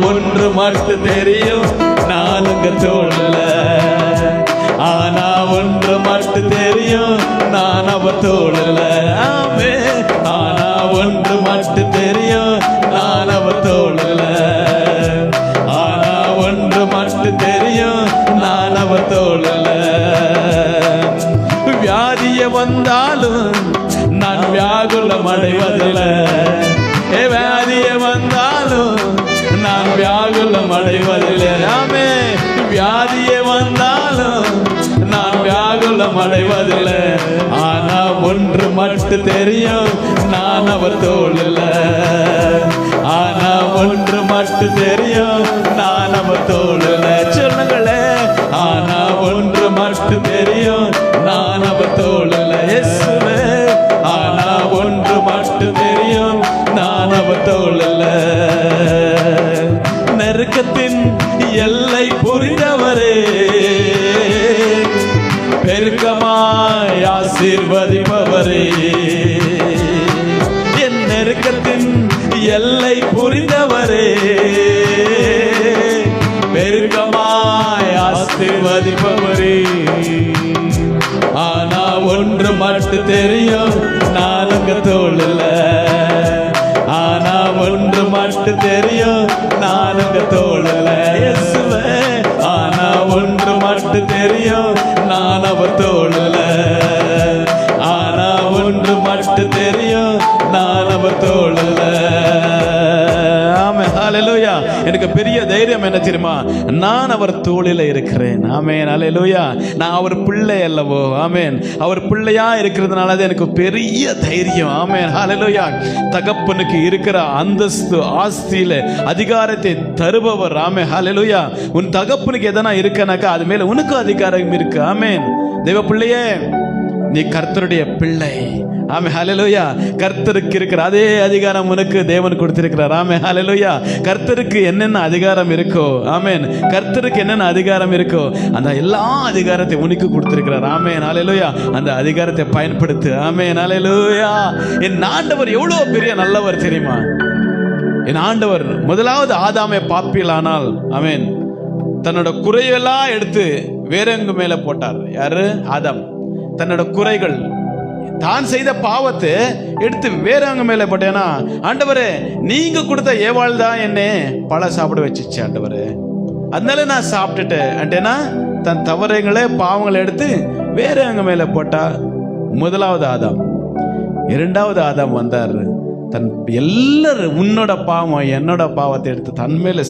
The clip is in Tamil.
ஒன்று மட்டும் தெரியும், நான் உங்க தோழல. ஆனா ஒன்று மட்டும் தெரியும், நான் அவ தோழல. ஆமே. ஆனா ஒன்று மட்டும் தெரியும், நான் அவ தோழல. ஆனா ஒன்று மட்டும் தெரியும், நான் அவ தோழல. வியாதிய வந்தாலும் நான் வியாகுலம் அடைவதில்லை. வியாதிய வந்தாலும் நான் வியாகுலம் அடைவதில்லை. ஆமே. வியாதிய வந்தாலும் நான் வியாகுலம் அடைவதில்லை. ஆனா ஒன்று மட்டும் தெரியும், நான் அவர் தோழல. ஆனா ஒன்று மட்டும் தெரியும், நான் அவர் தோழல. சொல்லுங்களே. ஆனா ஒன்று மட்டும் தெரியும், நான் அவர் தோழல. இயேசுவே. ஆனா ஒன்று மட்டும் தெரியும், நான் அவர் தோழல. நெருக்கத்தின் எல்லை புரிந்தவரே, பெருக்கமாய் ஆசீர்வதிப்பவரே. என் நெருக்கத்தின் எல்லை புரிந்தவரே, பெருக்கமாய் ஆசீர்வதிப்பவரே. ஆனா ஒன்று மட்டும் தெரியும், நான் உங்க தோழல. ஆனா ஒன்று மட்டும் தெரியும், நான் உங்க தோழல. இயேசுவே. ஆனா ஒன்று மட்டும் தெரியும், நான் அவர் தோழல. ஆனா ஒன்று மட்டும் தெரியும், நான் அவர் தோழல. ஆமென். ஹல்லேலூயா. எனக்கு பெரிய தைரியம் என்ன தெரியுமா? நான் அவர் தோளில இருக்கிறேன். ஆமென். ஹல்லேலூயா. நான் அவர் பிள்ளை அல்லவோ. ஆமென். அவர் பிள்ளையா இருக்கிறதுனால எனக்கு பெரிய தைரியம். ஆமென். ஹல்லேலூயா. தகப்பனுக்கு இருக்கிற அந்தஸ்து, ஆஸ்தியில அதிகாரத்தை தருபவர். ஆமென். ஹல்லேலூயா. உன் தகப்பனுக்கு எதனா இருக்கனாக்கா அது மேல உனக்கு அதிகாரம் இருக்கு. ஆமென். தேவ பிள்ளையே, நீ கர்த்தருடைய பிள்ளை. ஆமென். ஹல்லேலூயா. கர்த்தருக்கு இருக்கிற அதே அதிகாரம் உனக்கு தேவன் கொடுத்திருக்கிறார். ஆமென். ஹல்லேலூயா. கர்த்தருக்கு என்னென்ன அதிகாரம் இருக்கோ, ஆமென், கர்த்தருக்கு என்னென்ன அதிகாரம் இருக்கோ அந்த எல்லா அதிகாரத்தை உனக்கு கொடுத்திருக்கிறார். ஆமென். ஹல்லேலூயா. அந்த அதிகாரத்தை பயன்படுத்து. ஆமென். ஹல்லேலூயா. என் ஆண்டவர் எவ்வளவு பெரிய நல்லவர் தெரியுமா? என் ஆண்டவர் முதலாவது ஆதாமை பாப்பிலானால், ஆமென், தன்னோட குறையெல்லாம் எடுத்து வேற எங்க மேல போட்டார். யாரு? ஆதாம். தன்னோட குறைகள், தான் செய்த பாவத்தை எடுத்து வேற அங்க மேல போட்டேனா, ஆண்டவரே நீங்க கொடுத்த ஏவாள் தான் என்ன பழ சாப்பிட வச்சிச்சு ஆண்டவரே, அதனால நான் சாப்பிட்டுட்டேன் அண்டேனா, தன் தவறுகளை பாவங்களை எடுத்து வேற அங்க மேல போட்டா. முதலாவது ஆதாம். இரண்டாவது ஆதாம் வந்தார், தன் எல்லாரும் உன்னோட பாவம் என்னோட பாவத்தை எடுத்து தன் மேல